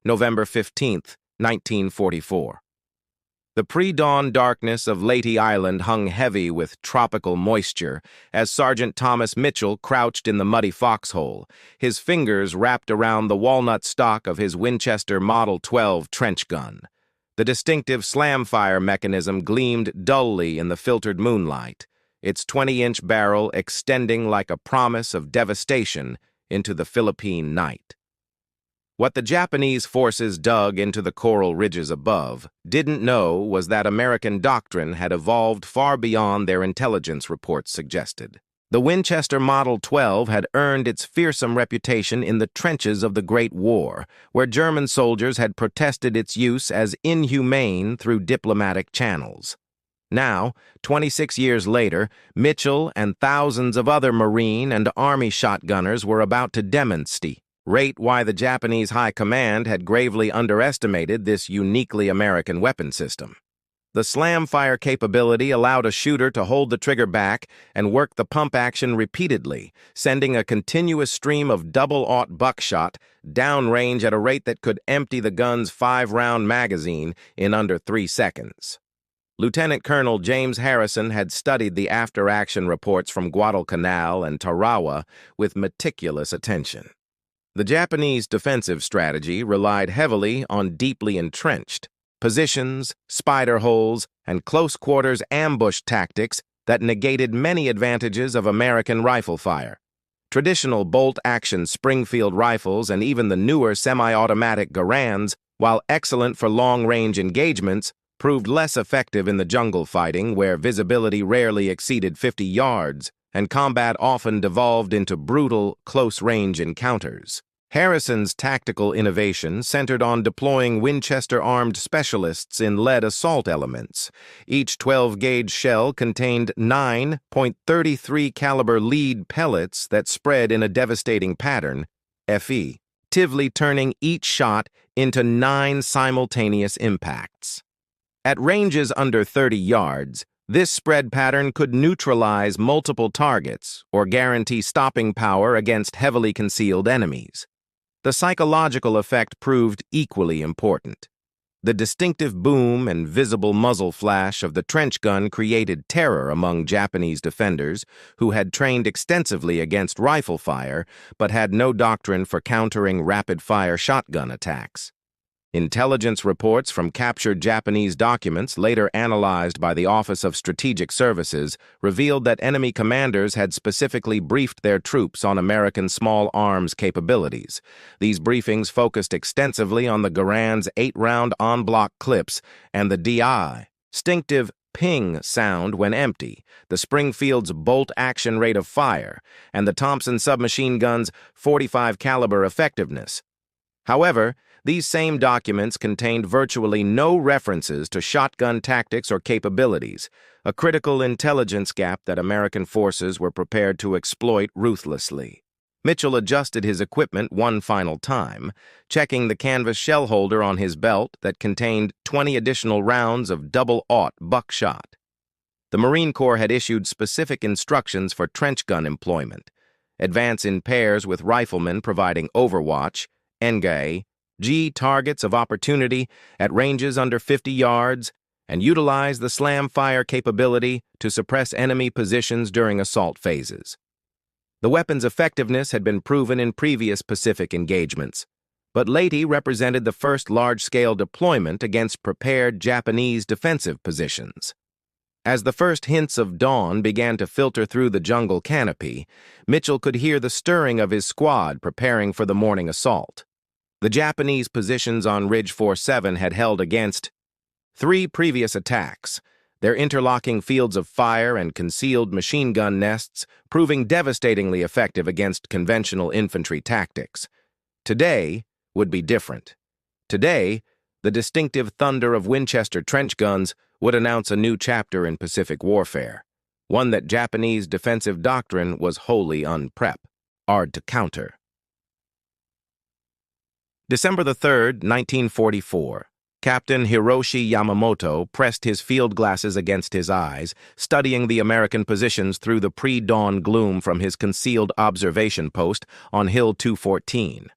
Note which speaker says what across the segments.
Speaker 1: November 15th, 1944. The pre-dawn darkness of Leyte Island hung heavy with tropical moisture as Sergeant Thomas Mitchell crouched in the muddy foxhole, his fingers wrapped around the walnut stock of his Winchester Model 12 trench gun. The distinctive slam-fire mechanism gleamed dully in the filtered moonlight, its 20-inch barrel extending like a promise of devastation into the Philippine night. What the Japanese forces dug into the coral ridges above didn't know was that American doctrine had evolved far beyond their intelligence reports suggested. The Winchester Model 12 had earned its fearsome reputation in the trenches of the Great War, where German soldiers had protested its use as inhumane through diplomatic channels. Now, 26 years later, Mitchell and thousands of other Marine and Army shotgunners were about to demonstrate why the Japanese High Command had gravely underestimated this uniquely American weapon system. The slam-fire capability allowed a shooter to hold the trigger back and work the pump action repeatedly, sending a continuous stream of double-aught buckshot downrange at a rate that could empty the gun's 5-round magazine in under 3 seconds. Lieutenant Colonel James Harrison had studied the after-action reports from Guadalcanal and Tarawa with meticulous attention. The Japanese defensive strategy relied heavily on deeply entrenched positions, spider holes, and close-quarters ambush tactics that negated many advantages of American rifle fire. Traditional bolt-action Springfield rifles and even the newer semi-automatic Garands, while excellent for long-range engagements, proved less effective in the jungle fighting where visibility rarely exceeded 50 yards, and combat often devolved into brutal, close-range encounters. Harrison's tactical innovation centered on deploying Winchester-armed specialists in lead assault elements. Each 12-gauge shell contained 9.33 caliber lead pellets that spread in a devastating pattern, effectively turning each shot into 9 simultaneous impacts. At ranges under 30 yards, this spread pattern could neutralize multiple targets or guarantee stopping power against heavily concealed enemies. The psychological effect proved equally important. The distinctive boom and visible muzzle flash of the trench gun created terror among Japanese defenders who had trained extensively against rifle fire but had no doctrine for countering rapid-fire shotgun attacks. Intelligence reports from captured Japanese documents, later analyzed by the Office of Strategic Services, revealed that enemy commanders had specifically briefed their troops on American small arms capabilities. These briefings focused extensively on the Garand's 8-round en-bloc clips and the distinctive ping sound when empty, the Springfield's bolt-action rate of fire, and the Thompson submachine gun's .45 caliber effectiveness. However, these same documents contained virtually no references to shotgun tactics or capabilities, a critical intelligence gap that American forces were prepared to exploit ruthlessly. Mitchell adjusted his equipment one final time, checking the canvas shell holder on his belt that contained 20 additional rounds of double-aught buckshot. The Marine Corps had issued specific instructions for trench gun employment: advance in pairs with riflemen providing overwatch, engage, targets of opportunity at ranges under 50 yards, and utilize the slam-fire capability to suppress enemy positions during assault phases. The weapon's effectiveness had been proven in previous Pacific engagements, but Leyte represented the first large-scale deployment against prepared Japanese defensive positions. As the first hints of dawn began to filter through the jungle canopy, Mitchell could hear the stirring of his squad preparing for the morning assault. The Japanese positions on Ridge 47 had held against 3 previous attacks, their interlocking fields of fire and concealed machine gun nests proving devastatingly effective against conventional infantry tactics. Today would be different. Today, the distinctive thunder of Winchester trench guns would announce a new chapter in Pacific warfare, one that Japanese defensive doctrine was wholly hard to counter. December 3rd, 1944. Captain Hiroshi Yamamoto pressed his field glasses against his eyes, studying the American positions through the pre-dawn gloom from his concealed observation post on Hill 214.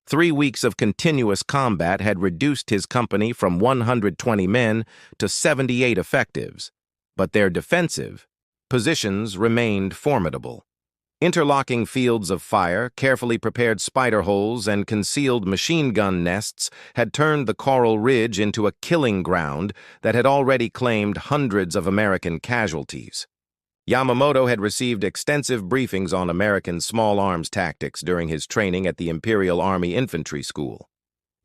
Speaker 1: 3 weeks of continuous combat had reduced his company from 120 men to 78 effectives, but their defensive positions remained formidable. Interlocking fields of fire, carefully prepared spider holes, and concealed machine gun nests had turned the Coral Ridge into a killing ground that had already claimed hundreds of American casualties. Yamamoto had received extensive briefings on American small arms tactics during his training at the Imperial Army Infantry School.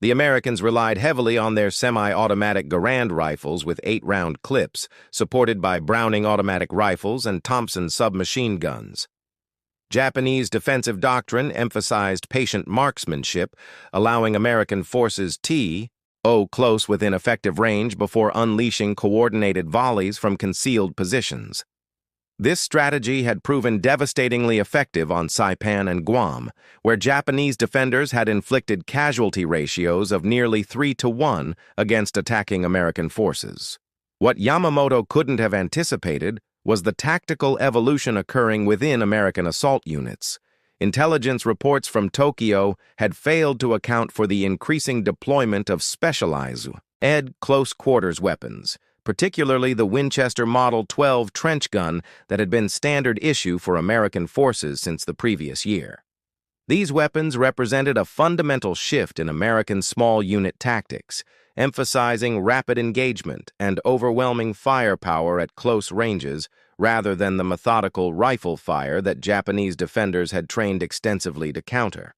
Speaker 1: The Americans relied heavily on their semi-automatic Garand rifles with 8-round clips, supported by Browning automatic rifles and Thompson submachine guns. Japanese defensive doctrine emphasized patient marksmanship, allowing American forces close within effective range before unleashing coordinated volleys from concealed positions. This strategy had proven devastatingly effective on Saipan and Guam, where Japanese defenders had inflicted casualty ratios of nearly 3-to-1 against attacking American forces. What Yamamoto couldn't have anticipated was the tactical evolution occurring within American assault units. Intelligence reports from Tokyo had failed to account for the increasing deployment of specialized close-quarters weapons, particularly the Winchester Model 12 trench gun that had been standard issue for American forces since the previous year. These weapons represented a fundamental shift in American small unit tactics, emphasizing rapid engagement and overwhelming firepower at close ranges rather than the methodical rifle fire that Japanese defenders had trained extensively to counter.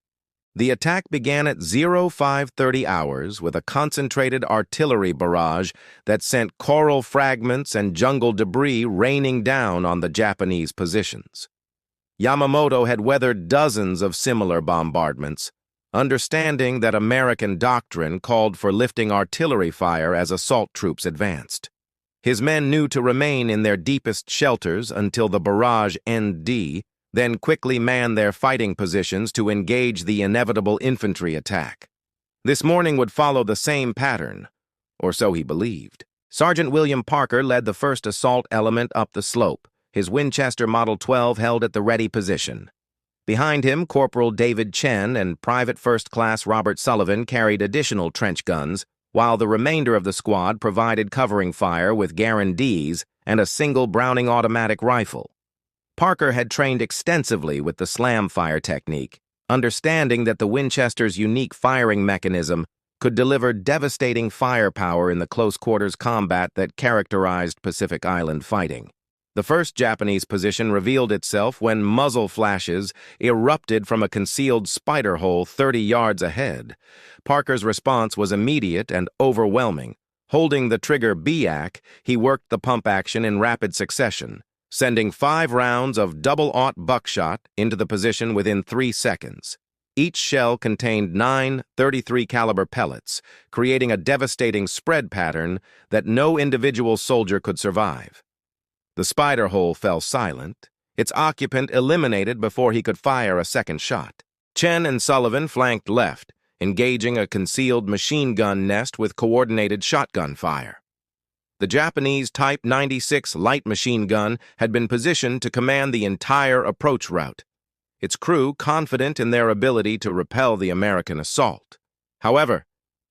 Speaker 1: The attack began at 0530 hours with a concentrated artillery barrage that sent coral fragments and jungle debris raining down on the Japanese positions. Yamamoto had weathered dozens of similar bombardments, understanding that American doctrine called for lifting artillery fire as assault troops advanced. His men knew to remain in their deepest shelters until the barrage then quickly man their fighting positions to engage the inevitable infantry attack. This morning would follow the same pattern, or so he believed. Sergeant William Parker led the first assault element up the slope, his Winchester Model 12 held at the ready position. Behind him, Corporal David Chen and Private First Class Robert Sullivan carried additional trench guns, while the remainder of the squad provided covering fire with Garandees and a single Browning automatic rifle. Parker had trained extensively with the slam fire technique, understanding that the Winchester's unique firing mechanism could deliver devastating firepower in the close-quarters combat that characterized Pacific Island fighting. The first Japanese position revealed itself when muzzle flashes erupted from a concealed spider hole 30 yards ahead. Parker's response was immediate and overwhelming. Holding the trigger BAC, he worked the pump action in rapid succession, sending 5 rounds of double-aught buckshot into the position within 3 seconds. Each shell contained 9 .33 caliber pellets, creating a devastating spread pattern that no individual soldier could survive. The spider hole fell silent, its occupant eliminated before he could fire a second shot. Chen and Sullivan flanked left, engaging a concealed machine gun nest with coordinated shotgun fire. The Japanese Type 96 light machine gun had been positioned to command the entire approach route, its crew confident in their ability to repel the American assault. However,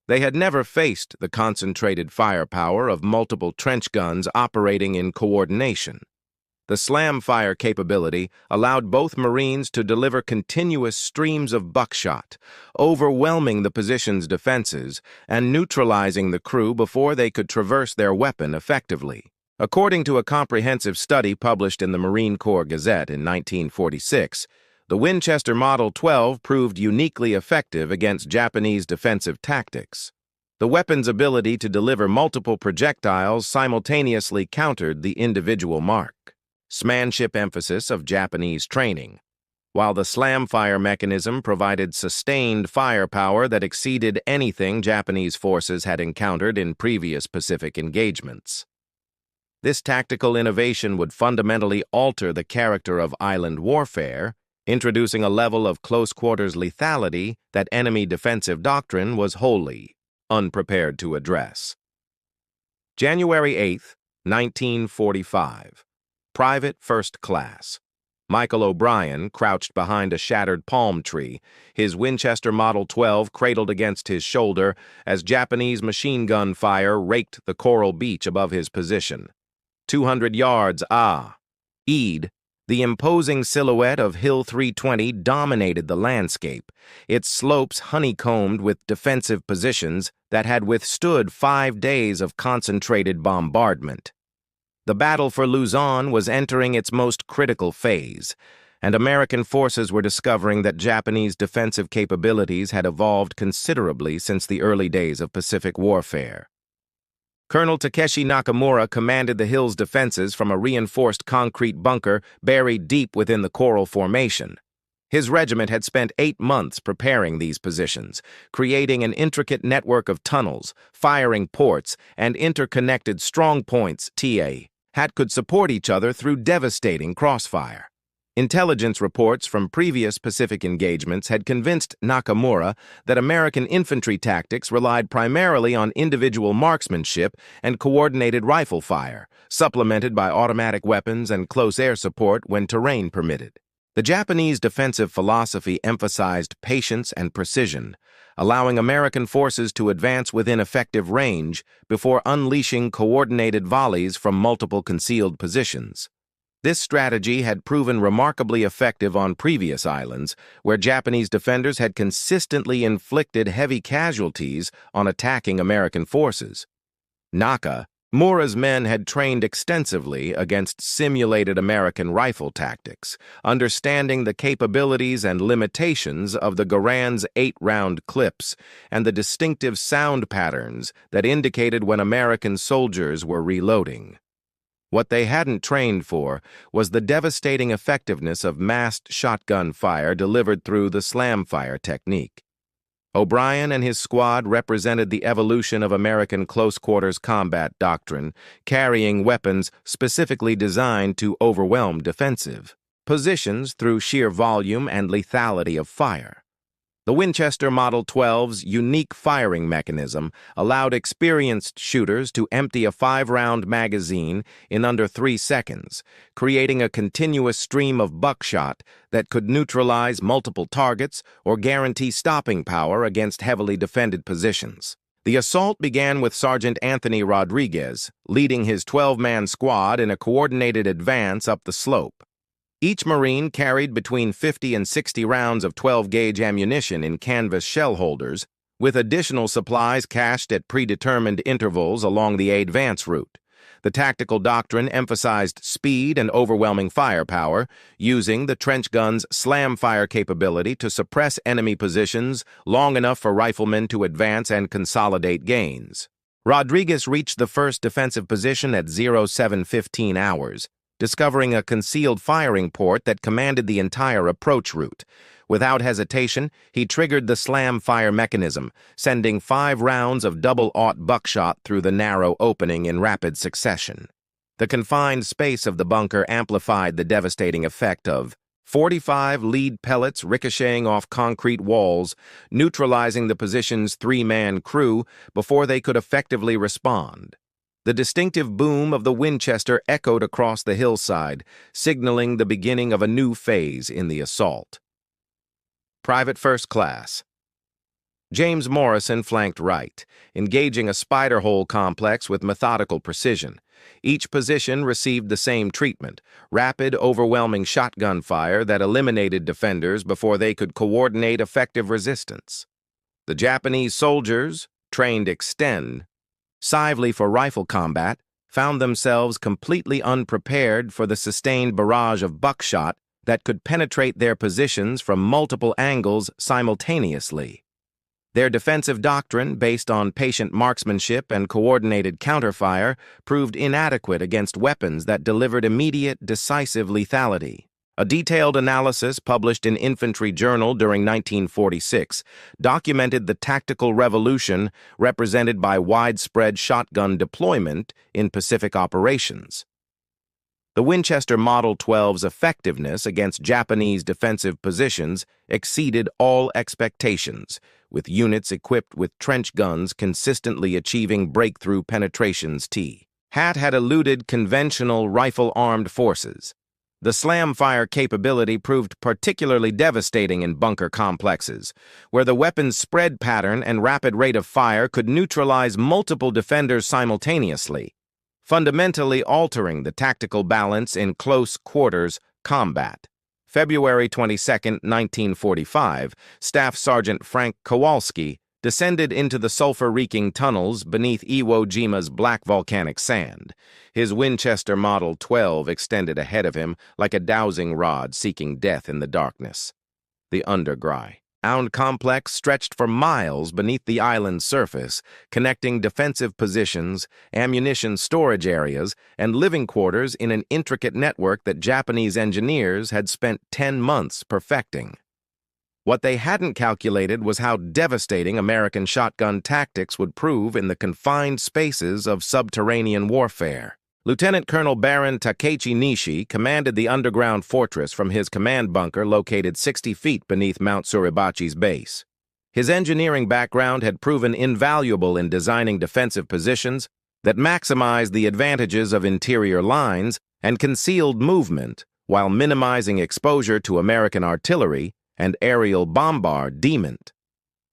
Speaker 1: they had never faced the concentrated firepower of multiple trench guns operating in coordination. The slam fire capability allowed both Marines to deliver continuous streams of buckshot, overwhelming the position's defenses and neutralizing the crew before they could traverse their weapon effectively. According to a comprehensive study published in the Marine Corps Gazette in 1946, the Winchester Model 12 proved uniquely effective against Japanese defensive tactics. The weapon's ability to deliver multiple projectiles simultaneously countered the individual mark. Smanship emphasis of Japanese training, while the slam fire mechanism provided sustained firepower that exceeded anything Japanese forces had encountered in previous Pacific engagements. This tactical innovation would fundamentally alter the character of island warfare, introducing a level of close-quarters lethality that enemy defensive doctrine was wholly unprepared to address. January 8, 1945. Private First Class. Michael O'Brien crouched behind a shattered palm tree, his Winchester Model 12 cradled against his shoulder as Japanese machine gun fire raked the coral beach above his position. 200 yards, eed, the imposing silhouette of Hill 320 dominated the landscape, its slopes honeycombed with defensive positions that had withstood 5 days of concentrated bombardment. The battle for Luzon was entering its most critical phase, and American forces were discovering that Japanese defensive capabilities had evolved considerably since the early days of Pacific warfare. Colonel Takeshi Nakamura commanded the hill's defenses from a reinforced concrete bunker buried deep within the coral formation. His regiment had spent 8 months preparing these positions, creating an intricate network of tunnels, firing ports, and interconnected strongpoints that could support each other through devastating crossfire. Intelligence reports from previous Pacific engagements had convinced Nakamura that American infantry tactics relied primarily on individual marksmanship and coordinated rifle fire, supplemented by automatic weapons and close air support when terrain permitted. The Japanese defensive philosophy emphasized patience and precision, allowing American forces to advance within effective range before unleashing coordinated volleys from multiple concealed positions. This strategy had proven remarkably effective on previous islands, where Japanese defenders had consistently inflicted heavy casualties on attacking American forces. Nakamura's men had trained extensively against simulated American rifle tactics, understanding the capabilities and limitations of the Garand's 8-round clips and the distinctive sound patterns that indicated when American soldiers were reloading. What they hadn't trained for was the devastating effectiveness of massed shotgun fire delivered through the slam fire technique. O'Brien and his squad represented the evolution of American close-quarters combat doctrine, carrying weapons specifically designed to overwhelm defensive positions through sheer volume and lethality of fire. The Winchester Model 12's unique firing mechanism allowed experienced shooters to empty a 5-round magazine in under 3 seconds, creating a continuous stream of buckshot that could neutralize multiple targets or guarantee stopping power against heavily defended positions. The assault began with Sergeant Anthony Rodriguez, leading his 12-man squad in a coordinated advance up the slope. Each Marine carried between 50 and 60 rounds of 12-gauge ammunition in canvas shell holders, with additional supplies cached at predetermined intervals along the advance route. The tactical doctrine emphasized speed and overwhelming firepower, using the trench gun's slam fire capability to suppress enemy positions long enough for riflemen to advance and consolidate gains. Rodriguez reached the first defensive position at 07:15 hours, discovering a concealed firing port that commanded the entire approach route. Without hesitation, he triggered the slam fire mechanism, sending 5 rounds of double-aught buckshot through the narrow opening in rapid succession. The confined space of the bunker amplified the devastating effect of 45 lead pellets ricocheting off concrete walls, neutralizing the position's 3-man crew before they could effectively respond. The distinctive boom of the Winchester echoed across the hillside, signaling the beginning of a new phase in the assault. Private First Class. James Morrison flanked right, engaging a spider hole complex with methodical precision. Each position received the same treatment: rapid, overwhelming shotgun fire that eliminated defenders before they could coordinate effective resistance. The Japanese soldiers, trained extend, sively for rifle combat, found themselves completely unprepared for the sustained barrage of buckshot that could penetrate their positions from multiple angles simultaneously. Their defensive doctrine, based on patient marksmanship and coordinated counterfire, proved inadequate against weapons that delivered immediate, decisive lethality. A detailed analysis published in Infantry Journal during 1946 documented the tactical revolution represented by widespread shotgun deployment in Pacific operations. The Winchester Model 12's effectiveness against Japanese defensive positions exceeded all expectations, with units equipped with trench guns consistently achieving breakthrough penetrations. Had eluded conventional rifle-armed forces. The slam fire capability proved particularly devastating in bunker complexes, where the weapon's spread pattern and rapid rate of fire could neutralize multiple defenders simultaneously, fundamentally altering the tactical balance in close quarters combat. February 22, 1945, Staff Sergeant Frank Kowalski descended into the sulfur-reeking tunnels beneath Iwo Jima's black volcanic sand. His Winchester Model 12 extended ahead of him like a dowsing rod seeking death in the darkness. The underground complex stretched for miles beneath the island's surface, connecting defensive positions, ammunition storage areas, and living quarters in an intricate network that Japanese engineers had spent 10 months perfecting. What they hadn't calculated was how devastating American shotgun tactics would prove in the confined spaces of subterranean warfare. Lieutenant Colonel Baron Takechi Nishi commanded the underground fortress from his command bunker located 60 feet beneath Mount Suribachi's base. His engineering background had proven invaluable in designing defensive positions that maximized the advantages of interior lines and concealed movement while minimizing exposure to American artillery and aerial bombardment.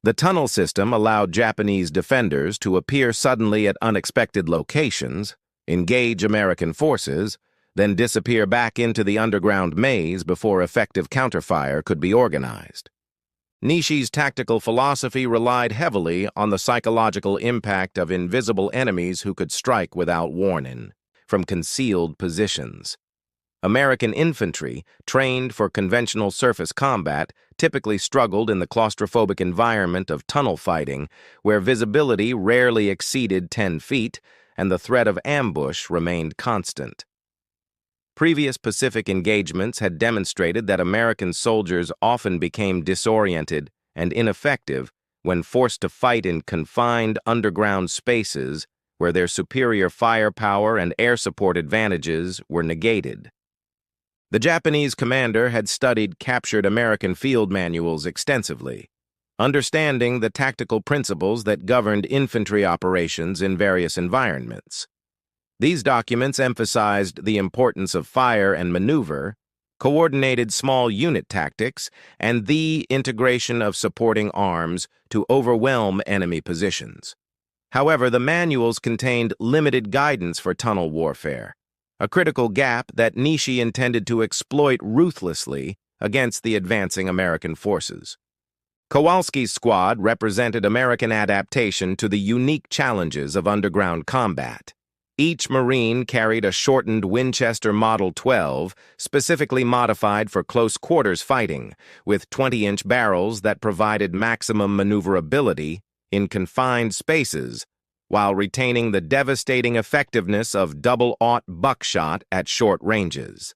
Speaker 1: The tunnel system allowed Japanese defenders to appear suddenly at unexpected locations, engage American forces, then disappear back into the underground maze before effective counterfire could be organized. Nishi's tactical philosophy relied heavily on the psychological impact of invisible enemies who could strike without warning from concealed positions. American infantry, trained for conventional surface combat, typically struggled in the claustrophobic environment of tunnel fighting, where visibility rarely exceeded 10 feet and the threat of ambush remained constant. Previous Pacific engagements had demonstrated that American soldiers often became disoriented and ineffective when forced to fight in confined underground spaces where their superior firepower and air support advantages were negated. The Japanese commander had studied captured American field manuals extensively, understanding the tactical principles that governed infantry operations in various environments. These documents emphasized the importance of fire and maneuver, coordinated small unit tactics, and the integration of supporting arms to overwhelm enemy positions. However, the manuals contained limited guidance for tunnel warfare, a critical gap that Nishi intended to exploit ruthlessly against the advancing American forces. Kowalski's squad represented American adaptation to the unique challenges of underground combat. Each Marine carried a shortened Winchester Model 12, specifically modified for close quarters fighting, with 20-inch barrels that provided maximum maneuverability in confined spaces, while retaining the devastating effectiveness of double-aught buckshot at short ranges.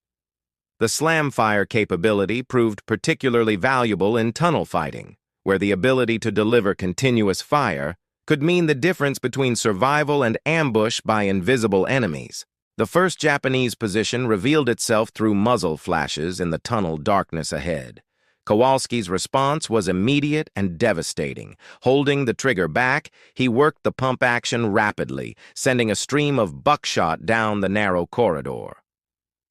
Speaker 1: The slam fire capability proved particularly valuable in tunnel fighting, where the ability to deliver continuous fire could mean the difference between survival and ambush by invisible enemies. The first Japanese position revealed itself through muzzle flashes in the tunnel darkness ahead. Kowalski's response was immediate and devastating. Holding the trigger back, he worked the pump action rapidly, sending a stream of buckshot down the narrow corridor.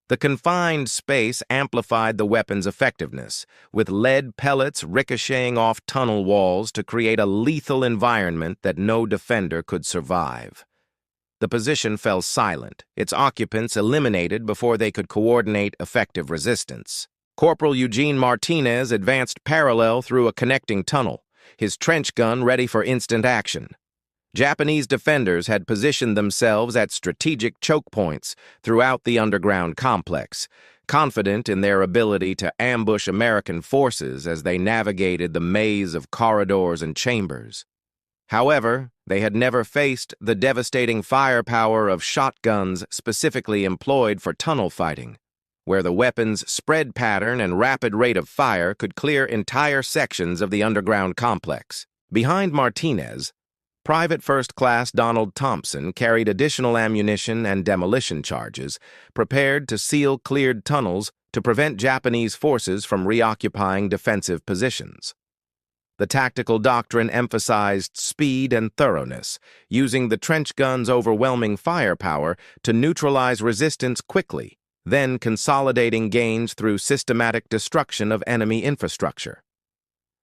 Speaker 1: The confined space amplified the weapon's effectiveness, with lead pellets ricocheting off tunnel walls to create a lethal environment that no defender could survive. The position fell silent, its occupants eliminated before they could coordinate effective resistance. Corporal Eugene Martinez advanced parallel through a connecting tunnel, his trench gun ready for instant action. Japanese defenders had positioned themselves at strategic choke points throughout the underground complex, confident in their ability to ambush American forces as they navigated the maze of corridors and chambers. However, they had never faced the devastating firepower of shotguns specifically employed for tunnel fighting, where the weapon's spread pattern and rapid rate of fire could clear entire sections of the underground complex. Behind Martinez, Private First Class Donald Thompson carried additional ammunition and demolition charges, prepared to seal cleared tunnels to prevent Japanese forces from reoccupying defensive positions. The tactical doctrine emphasized speed and thoroughness, using the trench gun's overwhelming firepower to neutralize resistance quickly then consolidating gains through systematic destruction of enemy infrastructure.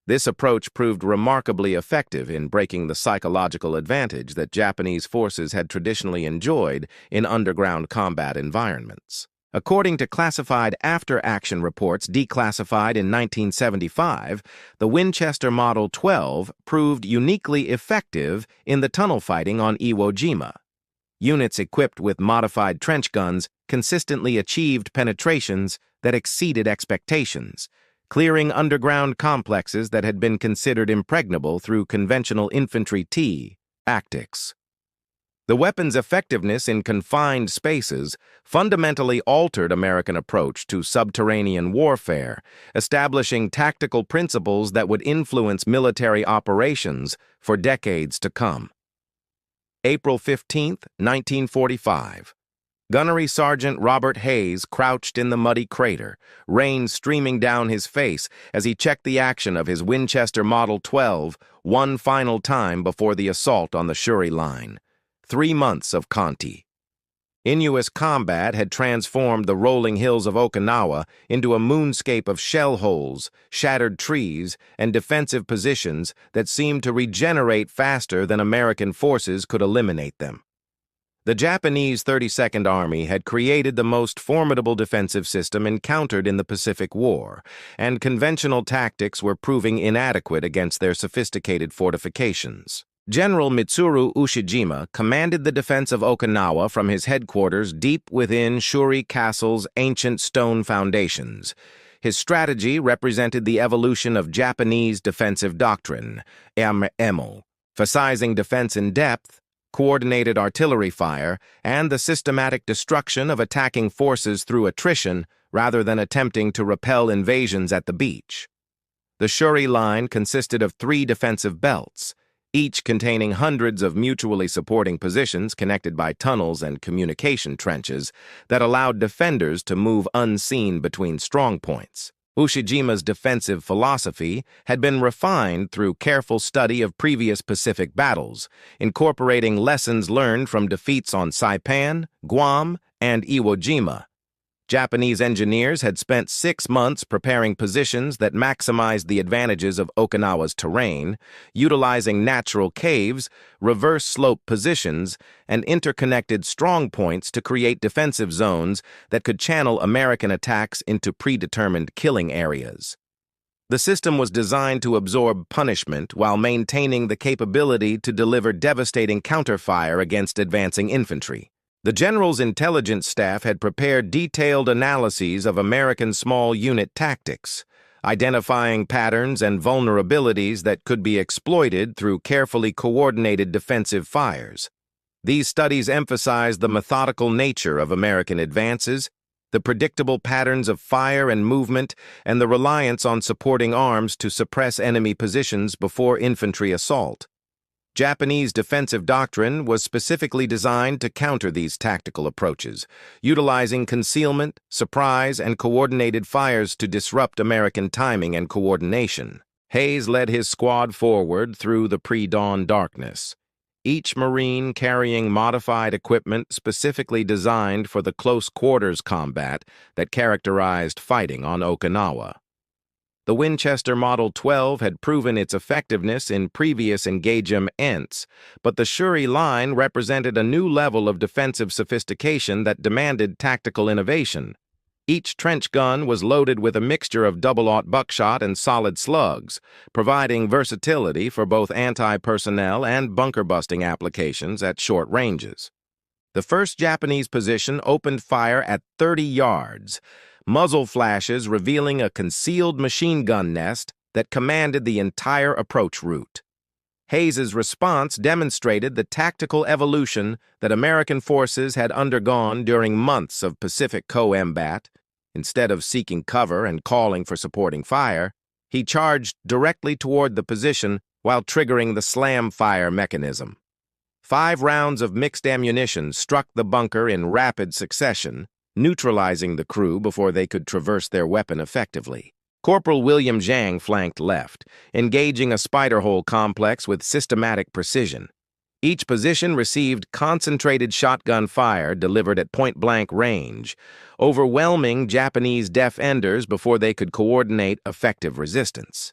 Speaker 1: This approach proved remarkably effective in breaking the psychological advantage that Japanese forces had traditionally enjoyed in underground combat environments. According to classified after-action reports declassified in 1975, the Winchester Model 12 proved uniquely effective in the tunnel fighting on Iwo Jima. Units equipped with modified trench guns consistently achieved penetrations that exceeded expectations, clearing underground complexes that had been considered impregnable through conventional infantry tactics. The weapon's effectiveness in confined spaces fundamentally altered American approach to subterranean warfare, establishing tactical principles that would influence military operations for decades to come. April 15, 1945. Gunnery Sergeant Robert Hayes crouched in the muddy crater, rain streaming down his face as he checked the action of his Winchester Model 12 one final time before the assault on the Shuri Line. 3 months of Conti. Inuit combat had transformed the rolling hills of Okinawa into a moonscape of shell holes, shattered trees, and defensive positions that seemed to regenerate faster than American forces could eliminate them. The Japanese 32nd Army had created the most formidable defensive system encountered in the Pacific War, and conventional tactics were proving inadequate against their sophisticated fortifications. General Mitsuru Ushijima commanded the defense of Okinawa from his headquarters deep within Shuri Castle's ancient stone foundations. His strategy represented the evolution of Japanese defensive doctrine, emphasizing defense in depth, coordinated artillery fire, and the systematic destruction of attacking forces through attrition rather than attempting to repel invasions at the beach. The Shuri Line consisted of 3 defensive belts, each containing hundreds of mutually supporting positions connected by tunnels and communication trenches that allowed defenders to move unseen between strongpoints. Ushijima's defensive philosophy had been refined through careful study of previous Pacific battles, incorporating lessons learned from defeats on Saipan, Guam, and Iwo Jima. Japanese engineers had spent 6 months preparing positions that maximized the advantages of Okinawa's terrain, utilizing natural caves, reverse slope positions, and interconnected strongpoints to create defensive zones that could channel American attacks into predetermined killing areas. The system was designed to absorb punishment while maintaining the capability to deliver devastating counterfire against advancing infantry. The general's intelligence staff had prepared detailed analyses of American small unit tactics, identifying patterns and vulnerabilities that could be exploited through carefully coordinated defensive fires. These studies emphasized the methodical nature of American advances, the predictable patterns of fire and movement, and the reliance on supporting arms to suppress enemy positions before infantry assault. Japanese defensive doctrine was specifically designed to counter these tactical approaches, utilizing concealment, surprise, and coordinated fires to disrupt American timing and coordination. Hayes led his squad forward through the pre-dawn darkness, each Marine carrying modified equipment specifically designed for the close-quarters combat that characterized fighting on Okinawa. The Winchester Model 12 had proven its effectiveness in previous engagements, but the Shuri Line represented a new level of defensive sophistication that demanded tactical innovation. Each trench gun was loaded with a mixture of double-aught buckshot and solid slugs, providing versatility for both anti-personnel and bunker-busting applications at short ranges. The first Japanese position opened fire at 30 yards, muzzle flashes revealing a concealed machine gun nest that commanded the entire approach route. Hayes's response demonstrated the tactical evolution that American forces had undergone during months of Pacific combat. Instead of seeking cover and calling for supporting fire, he charged directly toward the position while triggering the slam fire mechanism. 5 rounds of mixed ammunition struck the bunker in rapid succession, neutralizing the crew before they could traverse their weapon effectively. Corporal William Zhang flanked left, engaging a spider hole complex with systematic precision. Each position received concentrated shotgun fire delivered at point-blank range, overwhelming Japanese defenders before they could coordinate effective resistance.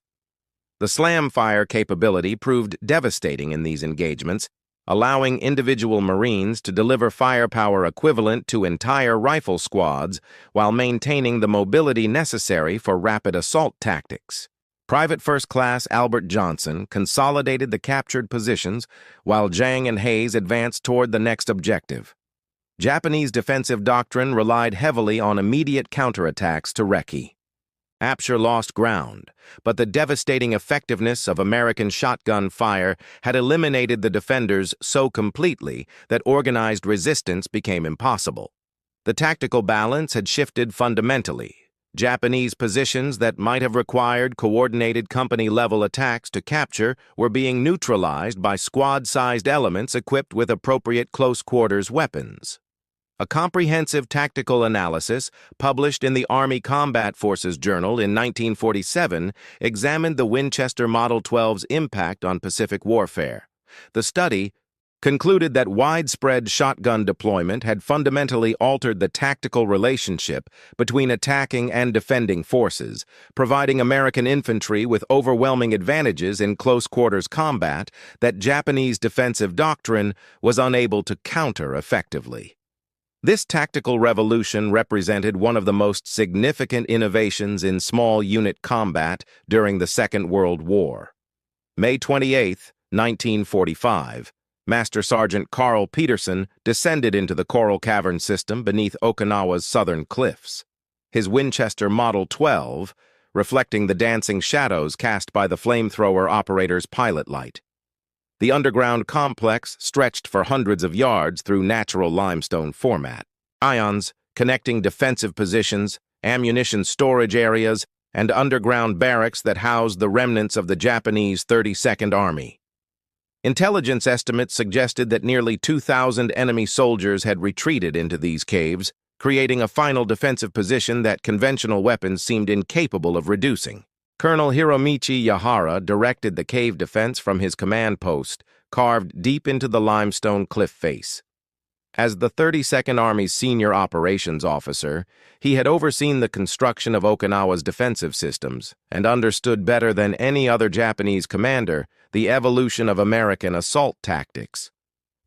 Speaker 1: The slam fire capability proved devastating in these engagements, allowing individual Marines to deliver firepower equivalent to entire rifle squads while maintaining the mobility necessary for rapid assault tactics. Private First Class Albert Johnson consolidated the captured positions while Zhang and Hayes advanced toward the next objective. Japanese defensive doctrine relied heavily on immediate counterattacks to Recce. Apsher lost ground, but the devastating effectiveness of American shotgun fire had eliminated the defenders so completely that organized resistance became impossible. The tactical balance had shifted fundamentally. Japanese positions that might have required coordinated company-level attacks to capture were being neutralized by squad-sized elements equipped with appropriate close-quarters weapons. A comprehensive tactical analysis published in the Army Combat Forces Journal in 1947 examined the Winchester Model 12's impact on Pacific warfare. The study concluded that widespread shotgun deployment had fundamentally altered the tactical relationship between attacking and defending forces, providing American infantry with overwhelming advantages in close-quarters combat that Japanese defensive doctrine was unable to counter effectively. This tactical revolution represented one of the most significant innovations in small unit combat during the Second World War. May 28, 1945, Master Sergeant Carl Peterson descended into the Coral Cavern system beneath Okinawa's southern cliffs. His Winchester Model 12, reflecting the dancing shadows cast by the flamethrower operator's pilot light. The underground complex stretched for hundreds of yards through natural limestone format. Ions connecting defensive positions, ammunition storage areas, and underground barracks that housed the remnants of the Japanese 32nd Army. Intelligence estimates suggested that nearly 2,000 enemy soldiers had retreated into these caves, creating a final defensive position that conventional weapons seemed incapable of reducing. Colonel Hiromichi Yahara directed the cave defense from his command post, carved deep into the limestone cliff face. As the 32nd Army's senior operations officer, he had overseen the construction of Okinawa's defensive systems and understood better than any other Japanese commander the evolution of American assault tactics.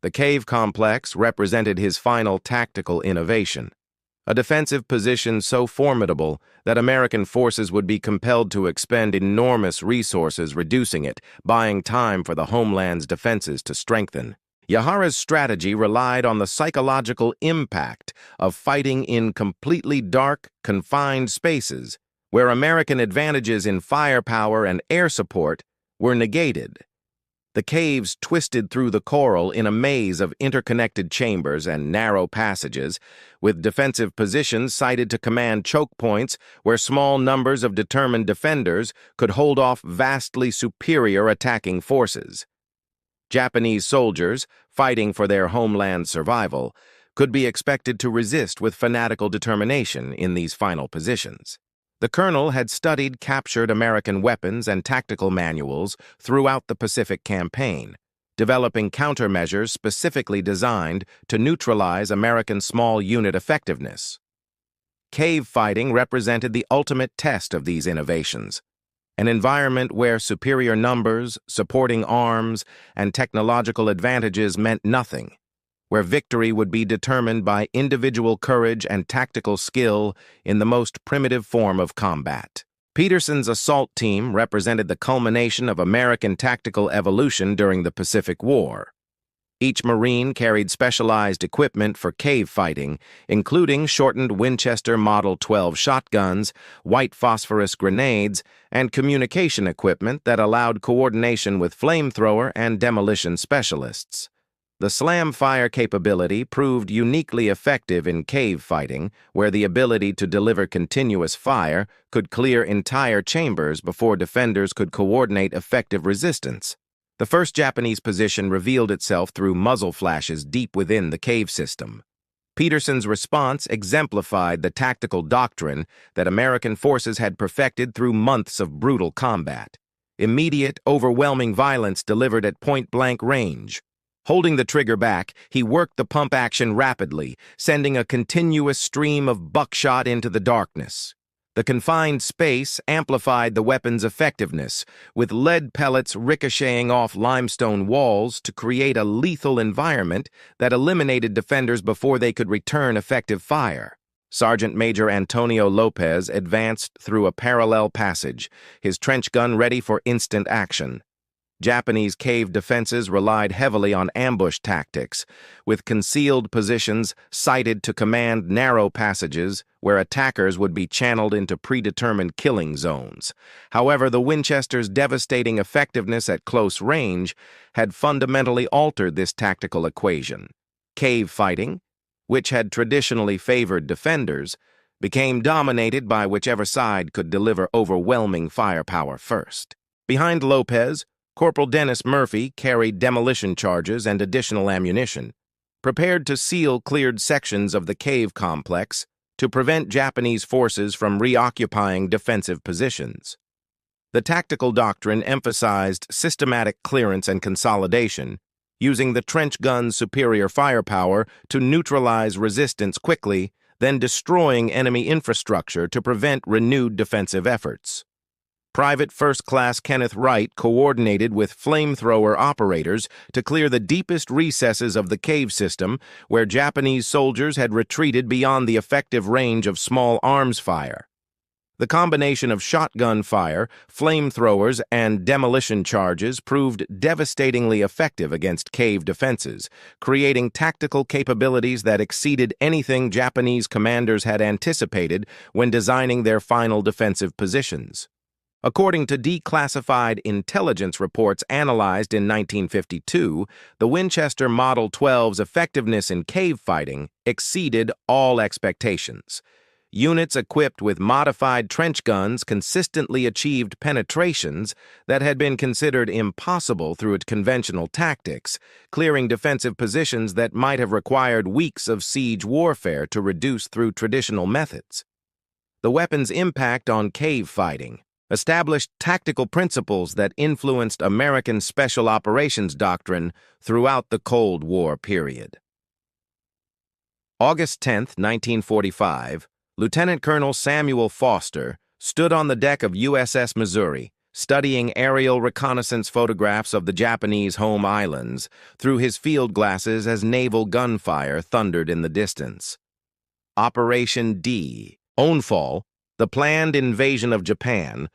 Speaker 1: The cave complex represented his final tactical innovation, a defensive position so formidable that American forces would be compelled to expend enormous resources reducing it, buying time for the homeland's defenses to strengthen. Yahara's strategy relied on the psychological impact of fighting in completely dark, confined spaces, where American advantages in firepower and air support were negated. The caves twisted through the coral in a maze of interconnected chambers and narrow passages, with defensive positions sited to command choke points where small numbers of determined defenders could hold off vastly superior attacking forces. Japanese soldiers, fighting for their homeland's survival, could be expected to resist with fanatical determination in these final positions. The colonel had studied captured American weapons and tactical manuals throughout the Pacific Campaign, developing countermeasures specifically designed to neutralize American small unit effectiveness. Cave fighting represented the ultimate test of these innovations, an environment where superior numbers, supporting arms, and technological advantages meant nothing, where victory would be determined by individual courage and tactical skill in the most primitive form of combat. Peterson's assault team represented the culmination of American tactical evolution during the Pacific War. Each Marine carried specialized equipment for cave fighting, including shortened Winchester Model 12 shotguns, white phosphorus grenades, and communication equipment that allowed coordination with flamethrower and demolition specialists. The slam fire capability proved uniquely effective in cave fighting, where the ability to deliver continuous fire could clear entire chambers before defenders could coordinate effective resistance. The first Japanese position revealed itself through muzzle flashes deep within the cave system. Peterson's response exemplified the tactical doctrine that American forces had perfected through months of brutal combat. Immediate, overwhelming violence delivered at point-blank range. Holding the trigger back, he worked the pump action rapidly, sending a continuous stream of buckshot into the darkness. The confined space amplified the weapon's effectiveness, with lead pellets ricocheting off limestone walls to create a lethal environment that eliminated defenders before they could return effective fire. Sergeant Major Antonio Lopez advanced through a parallel passage, his trench gun ready for instant action. Japanese cave defenses relied heavily on ambush tactics, with concealed positions sighted to command narrow passages where attackers would be channeled into predetermined killing zones. However, the Winchester's devastating effectiveness at close range had fundamentally altered this tactical equation. Cave fighting, which had traditionally favored defenders, became dominated by whichever side could deliver overwhelming firepower first. Behind Lopez, Corporal Dennis Murphy carried demolition charges and additional ammunition, prepared to seal cleared sections of the cave complex to prevent Japanese forces from reoccupying defensive positions. The tactical doctrine emphasized systematic clearance and consolidation, using the trench gun's superior firepower to neutralize resistance quickly, then destroying enemy infrastructure to prevent renewed defensive efforts. Private First Class Kenneth Wright coordinated with flamethrower operators to clear the deepest recesses of the cave system where Japanese soldiers had retreated beyond the effective range of small arms fire. The combination of shotgun fire, flamethrowers, and demolition charges proved devastatingly effective against cave defenses, creating tactical capabilities that exceeded anything Japanese commanders had anticipated when designing their final defensive positions. According to declassified intelligence reports analyzed in 1952, the Winchester Model 12's effectiveness in cave fighting exceeded all expectations. Units equipped with modified trench guns consistently achieved penetrations that had been considered impossible through conventional tactics, clearing defensive positions that might have required weeks of siege warfare to reduce through traditional methods. The weapon's impact on cave fighting established tactical principles that influenced American special operations doctrine throughout the Cold War period. August 10, 1945, Lieutenant Colonel Samuel Foster stood on the deck of USS Missouri, studying aerial reconnaissance photographs of the Japanese home islands through his field glasses as naval gunfire thundered in the distance. Operation D, Untold, the planned invasion of Japan,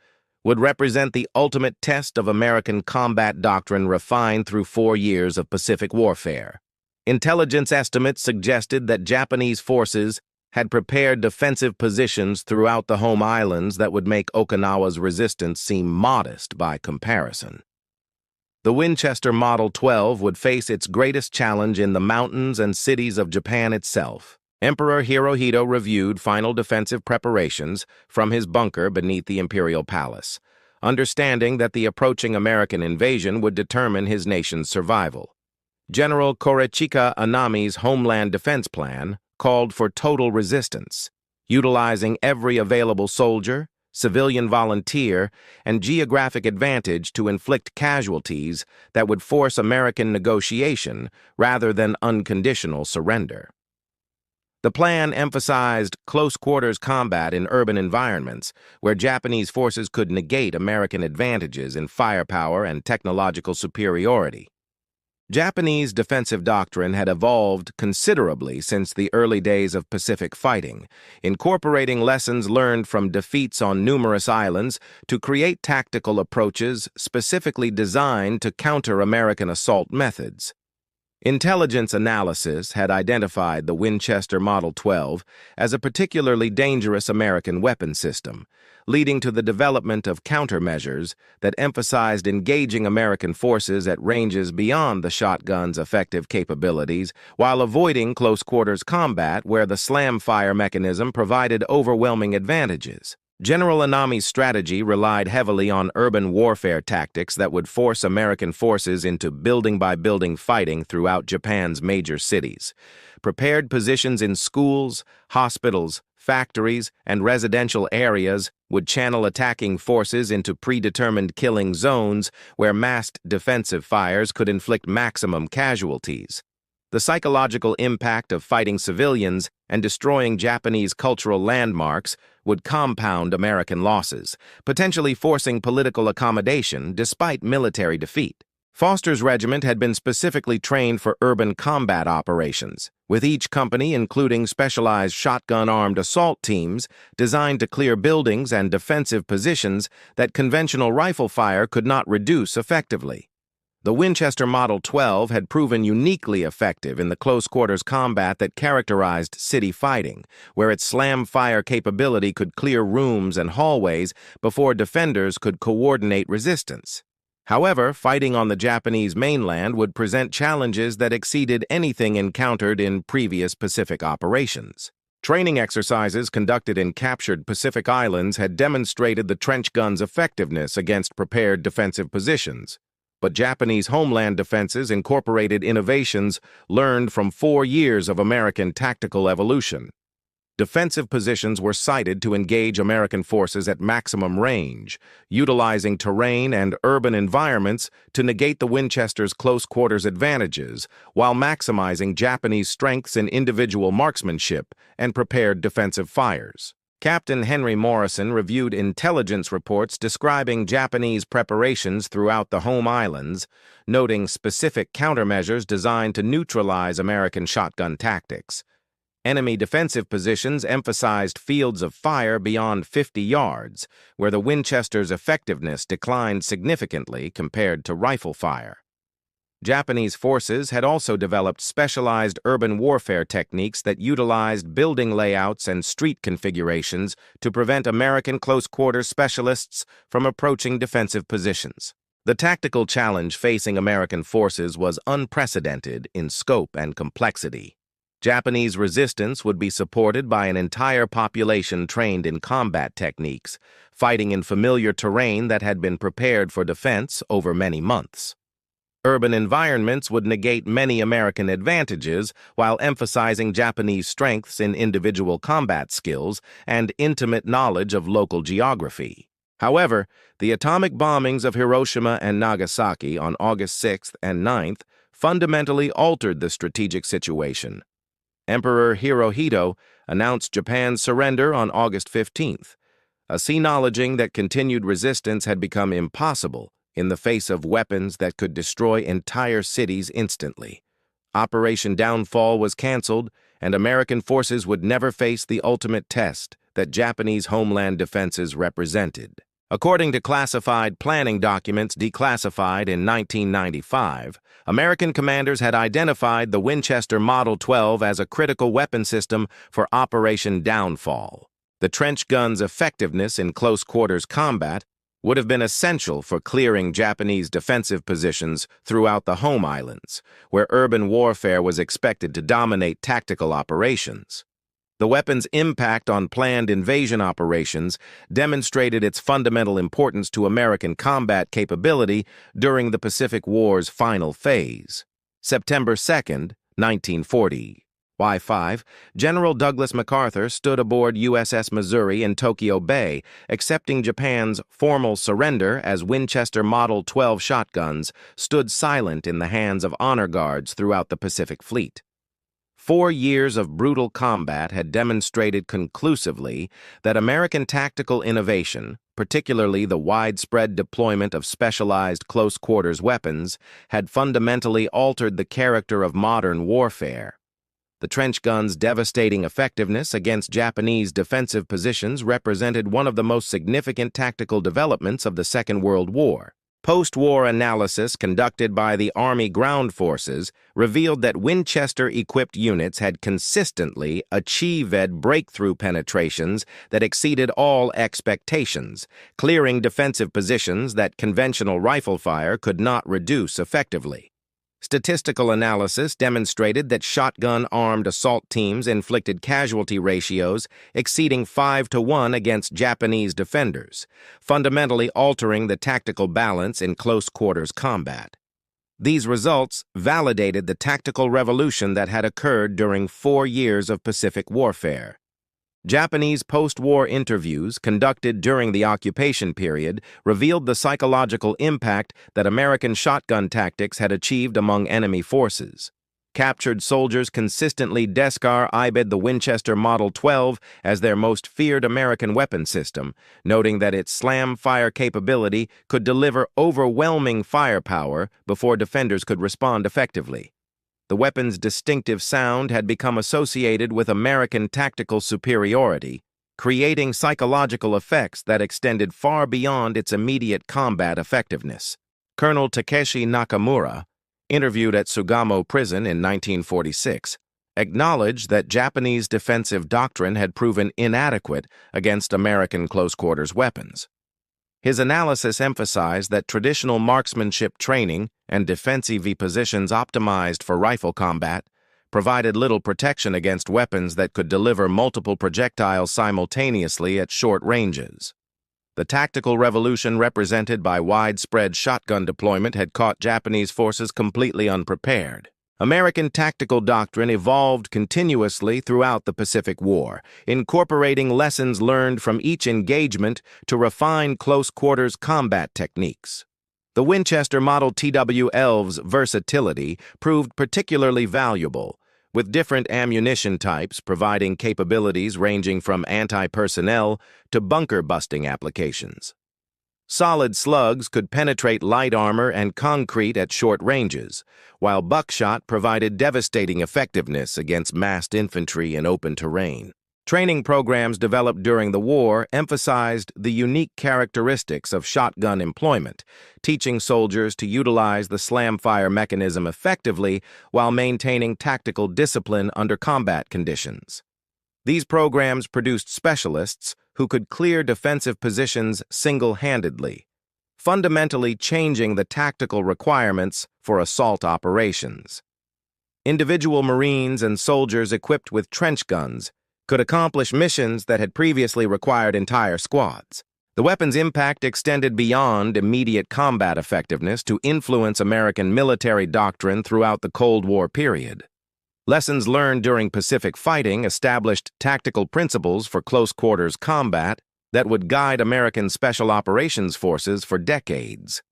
Speaker 1: would represent the ultimate test of American combat doctrine refined through 4 years of Pacific warfare. Intelligence estimates suggested that Japanese forces had prepared defensive positions throughout the home islands that would make Okinawa's resistance seem modest by comparison. The Winchester Model 12 would face its greatest challenge in the mountains and cities of Japan itself. Emperor Hirohito reviewed final defensive preparations from his bunker beneath the Imperial Palace, understanding that the approaching American invasion would determine his nation's survival. General Korechika Anami's Homeland Defense Plan called for total resistance, utilizing every available soldier, civilian volunteer, and geographic advantage to inflict casualties that would force American negotiation rather than unconditional surrender. The plan emphasized close-quarters combat in urban environments where Japanese forces could negate American advantages in firepower and technological superiority. Japanese defensive doctrine had evolved considerably since the early days of Pacific fighting, incorporating lessons learned from defeats on numerous islands to create tactical approaches specifically designed to counter American assault methods. Intelligence analysis had identified the Winchester Model 12 as a particularly dangerous American weapon system, leading to the development of countermeasures that emphasized engaging American forces at ranges beyond the shotgun's effective capabilities while avoiding close-quarters combat where the slam fire mechanism provided overwhelming advantages. General Anami's strategy relied heavily on urban warfare tactics that would force American forces into building-by-building fighting throughout Japan's major cities. Prepared positions in schools, hospitals, factories, and residential areas would channel attacking forces into predetermined killing zones where massed defensive fires could inflict maximum casualties. The psychological impact of fighting civilians and destroying Japanese cultural landmarks would compound American losses, potentially forcing political accommodation despite military defeat. Foster's regiment had been specifically trained for urban combat operations, with each company including specialized shotgun-armed assault teams designed to clear buildings and defensive positions that conventional rifle fire could not reduce effectively. The Winchester Model 12 had proven uniquely effective in the close-quarters combat that characterized city fighting, where its slam-fire capability could clear rooms and hallways before defenders could coordinate resistance. However, fighting on the Japanese mainland would present challenges that exceeded anything encountered in previous Pacific operations. Training exercises conducted in captured Pacific islands had demonstrated the trench gun's effectiveness against prepared defensive positions. But Japanese homeland defenses incorporated innovations learned from 4 years of American tactical evolution. Defensive positions were sited to engage American forces at maximum range, utilizing terrain and urban environments to negate the Winchester's close-quarters advantages, while maximizing Japanese strengths in individual marksmanship and prepared defensive fires. Captain Henry Morrison reviewed intelligence reports describing Japanese preparations throughout the home islands, noting specific countermeasures designed to neutralize American shotgun tactics. Enemy defensive positions emphasized fields of fire beyond 50 yards, where the Winchester's effectiveness declined significantly compared to rifle fire. Japanese forces had also developed specialized urban warfare techniques that utilized building layouts and street configurations to prevent American close-quarters specialists from approaching defensive positions. The tactical challenge facing American forces was unprecedented in scope and complexity. Japanese resistance would be supported by an entire population trained in combat techniques, fighting in familiar terrain that had been prepared for defense over many months. Urban environments would negate many American advantages while emphasizing Japanese strengths in individual combat skills and intimate knowledge of local geography. However, the atomic bombings of Hiroshima and Nagasaki on August 6th and 9th fundamentally altered the strategic situation. Emperor Hirohito announced Japan's surrender on August 15th, acknowledging that continued resistance had become impossible in the face of weapons that could destroy entire cities instantly. Operation Downfall was canceled, and American forces would never face the ultimate test that Japanese homeland defenses represented. According to classified planning documents declassified in 1995, American commanders had identified the Winchester Model 12 as a critical weapon system for Operation Downfall. The trench gun's effectiveness in close-quarters combat would have been essential for clearing Japanese defensive positions throughout the home islands, where urban warfare was expected to dominate tactical operations. The weapon's impact on planned invasion operations demonstrated its fundamental importance to American combat capability during the Pacific War's final phase. September 2nd, 1940. Y5, General Douglas MacArthur stood aboard USS Missouri in Tokyo Bay, accepting Japan's formal surrender as Winchester Model 12 shotguns stood silent in the hands of honor guards throughout the Pacific Fleet. 4 years of brutal combat had demonstrated conclusively that American tactical innovation, particularly the widespread deployment of specialized close-quarters weapons, had fundamentally altered the character of modern warfare. The trench gun's devastating effectiveness against Japanese defensive positions represented one of the most significant tactical developments of the Second World War. Post-war analysis conducted by the Army Ground Forces revealed that Winchester-equipped units had consistently achieved breakthrough penetrations that exceeded all expectations, clearing defensive positions that conventional rifle fire could not reduce effectively. Statistical analysis demonstrated that shotgun-armed assault teams inflicted casualty ratios exceeding 5-to-1 against Japanese defenders, fundamentally altering the tactical balance in close-quarters combat. These results validated the tactical revolution that had occurred during 4 years of Pacific warfare. Japanese post-war interviews conducted during the occupation period revealed the psychological impact that American shotgun tactics had achieved among enemy forces. Captured soldiers consistently described the Winchester Model 12 as their most feared American weapon system, noting that its slam-fire capability could deliver overwhelming firepower before defenders could respond effectively. The weapon's distinctive sound had become associated with American tactical superiority, creating psychological effects that extended far beyond its immediate combat effectiveness. Colonel Takeshi Nakamura, interviewed at Sugamo Prison in 1946, acknowledged that Japanese defensive doctrine had proven inadequate against American close-quarters weapons. His analysis emphasized that traditional marksmanship training and defensive positions optimized for rifle combat provided little protection against weapons that could deliver multiple projectiles simultaneously at short ranges. The tactical revolution represented by widespread shotgun deployment had caught Japanese forces completely unprepared. American tactical doctrine evolved continuously throughout the Pacific War, incorporating lessons learned from each engagement to refine close-quarters combat techniques. The Winchester Model TW-11's versatility proved particularly valuable, with different ammunition types providing capabilities ranging from anti-personnel to bunker-busting applications. Solid slugs could penetrate light armor and concrete at short ranges, while buckshot provided devastating effectiveness against massed infantry in open terrain. Training programs developed during the war emphasized the unique characteristics of shotgun employment, teaching soldiers to utilize the slam-fire mechanism effectively while maintaining tactical discipline under combat conditions. These programs produced specialists who could clear defensive positions single-handedly, fundamentally changing the tactical requirements for assault operations. Individual Marines and soldiers equipped with trench guns could accomplish missions that had previously required entire squads. The weapon's impact extended beyond immediate combat effectiveness to influence American military doctrine throughout the Cold War period. Lessons learned during Pacific fighting established tactical principles for close-quarters combat that would guide American Special Operations Forces for decades.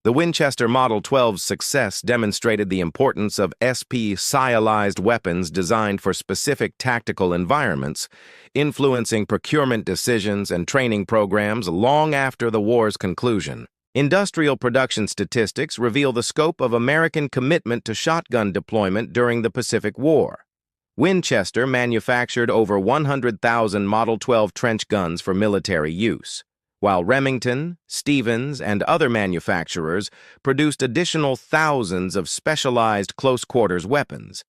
Speaker 1: The Winchester Model 12's success demonstrated the importance of specialized weapons designed for specific tactical environments, influencing procurement decisions and training programs long after the war's conclusion. Industrial production statistics reveal the scope of American commitment to shotgun deployment during the Pacific War. Winchester manufactured over 100,000 Model 12 trench guns for military use, while Remington, Stevens, and other manufacturers produced additional thousands of specialized close-quarters weapons.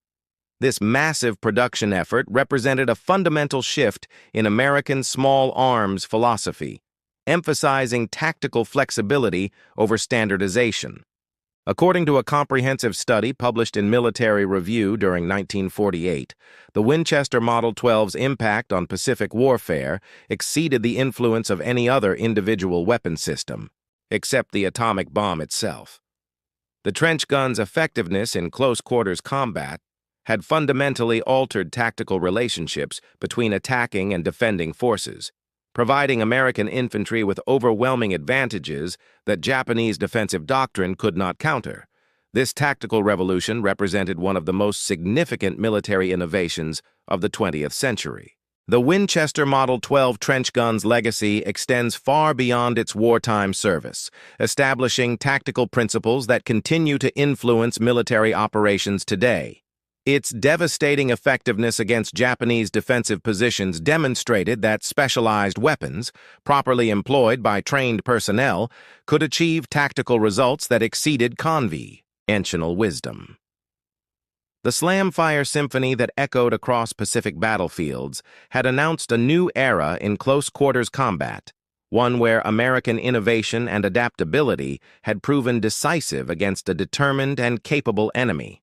Speaker 1: This massive production effort represented a fundamental shift in American small arms philosophy, emphasizing tactical flexibility over standardization. According to a comprehensive study published in Military Review during 1948, the Winchester Model 12's impact on Pacific warfare exceeded the influence of any other individual weapon system, except the atomic bomb itself. The trench gun's effectiveness in close-quarters combat had fundamentally altered tactical relationships between attacking and defending forces, providing American infantry with overwhelming advantages that Japanese defensive doctrine could not counter. This tactical revolution represented one of the most significant military innovations of the 20th century. The Winchester Model 12 trench gun's legacy extends far beyond its wartime service, establishing tactical principles that continue to influence military operations today. Its devastating effectiveness against Japanese defensive positions demonstrated that specialized weapons, properly employed by trained personnel, could achieve tactical results that exceeded conventional wisdom. The slam-fire symphony that echoed across Pacific battlefields had announced a new era in close-quarters combat, one where American innovation and adaptability had proven decisive against a determined and capable enemy.